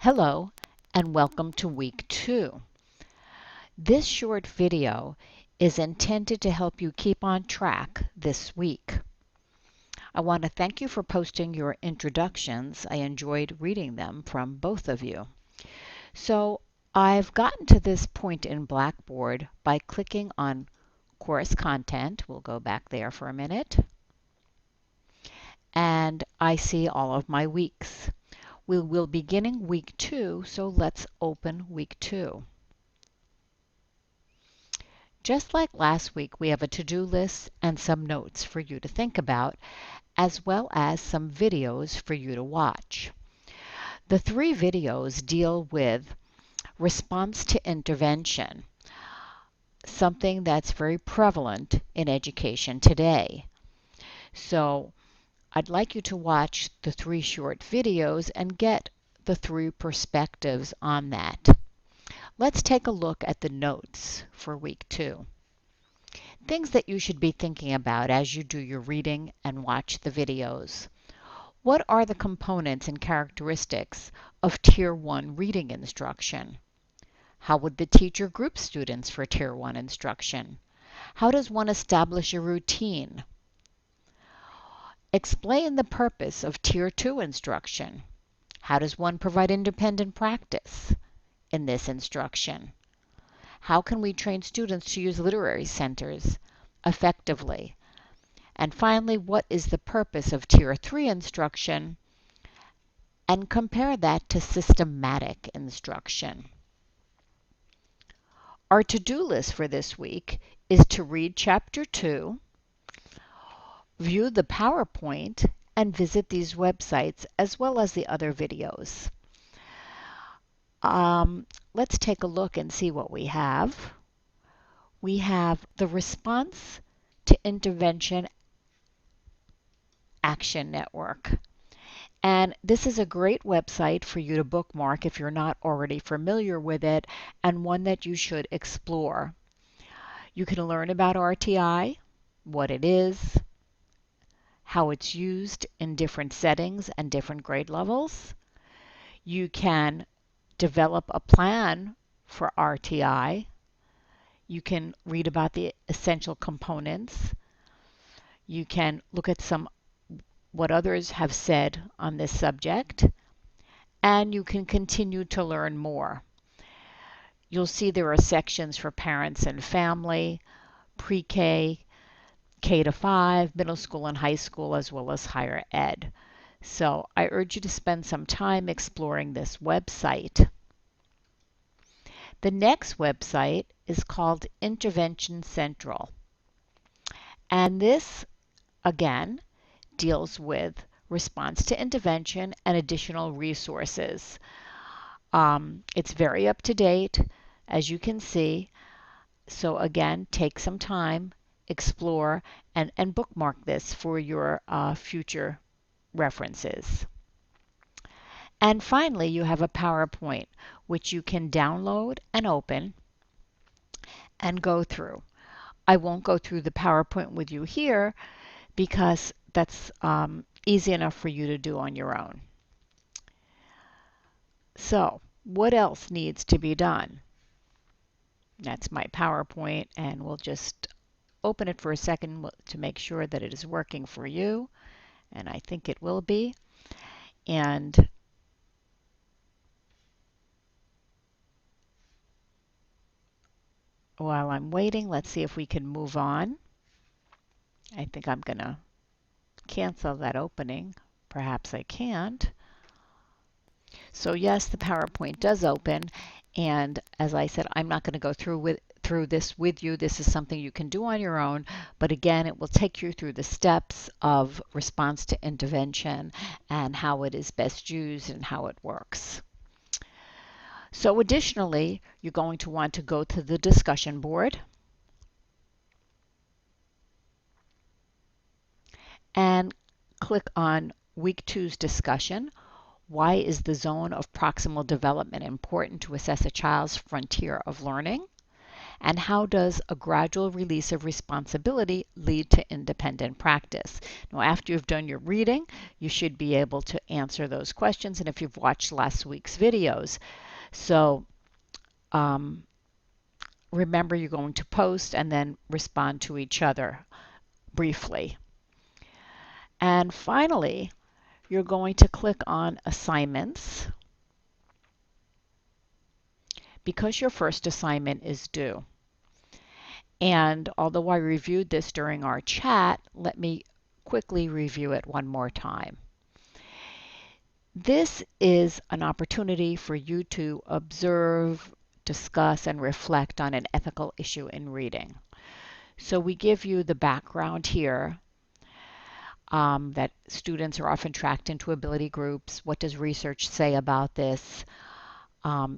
Hello and welcome to week 2. This short video is intended to help you keep on track this week. I want to thank you for posting your introductions. I enjoyed reading them from both of you. So I've gotten to this point in Blackboard by clicking on course content. We'll go back there for a minute. And I see all of my weeks. We will be beginning week 2, so let's open week 2. Just like last week, we have a to-do list and some notes for you to think about, as well as some videos for you to watch. The 3 videos deal with response to intervention, something that's very prevalent in education today. So I'd like you to watch the 3 short videos and get the 3 perspectives on that. Let's take a look at the notes for week 2. Things that you should be thinking about as you do your reading and watch the videos. What are the components and characteristics of Tier 1 reading instruction? How would the teacher group students for Tier 1 instruction? How does one establish a routine? Explain the purpose of Tier 2 instruction. How does one provide independent practice in this instruction? How can we train students to use literary centers effectively? And finally, what is the purpose of Tier 3 instruction? And compare that to systematic instruction. Our to-do list for this week is to read Chapter 2, view the PowerPoint, and visit these websites as well as the other videos. Let's take a look and see what we have. We have the Response to Intervention Action Network. And this is a great website for you to bookmark if you're not already familiar with it, and one that you should explore. You can learn about RTI, what it is, how it's used in different settings and different grade levels. You can develop a plan for RTI. You can read about the essential components. You can look at what others have said on this subject, and you can continue to learn more. You'll see there are sections for parents and family, pre-K, K-5, middle school and high school, as well as higher ed. So I urge you to spend some time exploring this website. The next website is called Intervention Central. And this, again, deals with response to intervention and additional resources. It's very up to date, as you can see. So again, take some time, explore, and bookmark this for your future references. And finally, you have a PowerPoint, which you can download and open and go through. I won't go through the PowerPoint with you here because that's easy enough for you to do on your own. So, what else needs to be done? That's my PowerPoint, and we'll just open it for a second to make sure that it is working for you, and I think it will be. And while I'm waiting, let's see if we can move on. I think I'm going to cancel that opening. Perhaps I can't. So yes, the PowerPoint does open, and as I said, I'm not going to go through this with you. This is something you can do on your own, but again, it will take you through the steps of response to intervention and how it is best used and how it works. So additionally, you're going to want to go to the discussion board and click on Week 2's discussion. Why is the zone of proximal development important to assess a child's frontier of learning? And how does a gradual release of responsibility lead to independent practice? Now, after you've done your reading, you should be able to answer those questions, and if you've watched last week's videos. So remember, you're going to post and then respond to each other briefly. And finally, you're going to click on Assignments because your first assignment is due. And although I reviewed this during our chat, let me quickly review it one more time. This is an opportunity for you to observe, discuss, and reflect on an ethical issue in reading. So we give you the background here, that students are often tracked into ability groups. What does research say about this?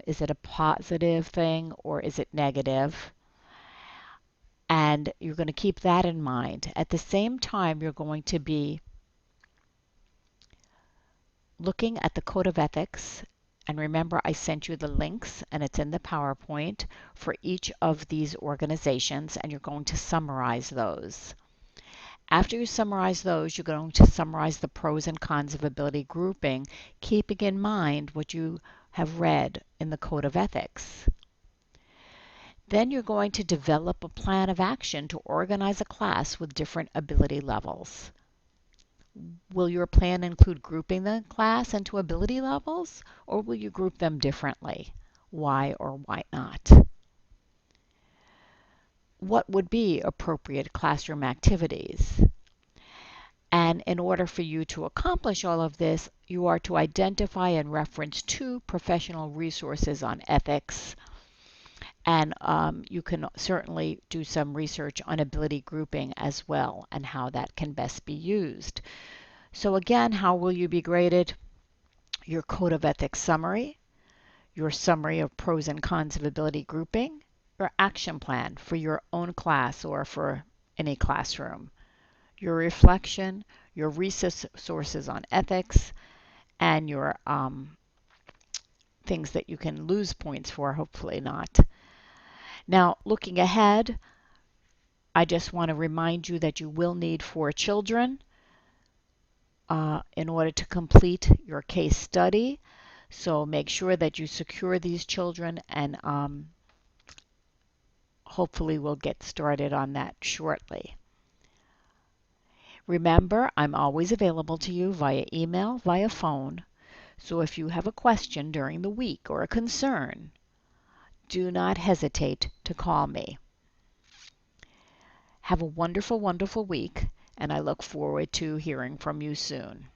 Is it a positive thing or is it negative? And you're going to keep that in mind. At the same time, you're going to be looking at the Code of Ethics. And remember, I sent you the links, and it's in the PowerPoint for each of these organizations, and you're going to summarize those. After you summarize those, you're going to summarize the pros and cons of ability grouping, keeping in mind what you have read in the Code of Ethics. Then you're going to develop a plan of action to organize a class with different ability levels. Will your plan include grouping the class into ability levels, or will you group them differently? Why or why not? What would be appropriate classroom activities? And in order for you to accomplish all of this, you are to identify and reference 2 professional resources on ethics. And you can certainly do some research on ability grouping as well and how that can best be used. So again, how will you be graded? Your Code of Ethics summary, your summary of pros and cons of ability grouping, your action plan for your own class or for any classroom, your reflection, your resources on ethics, and your things that you can lose points for, hopefully not. Now, looking ahead, I just want to remind you that you will need 4 children in order to complete your case study. So make sure that you secure these children, and hopefully we'll get started on that shortly. Remember, I'm always available to you via email, via phone. So if you have a question during the week or a concern, do not hesitate to call me. Have a wonderful, wonderful week, and I look forward to hearing from you soon.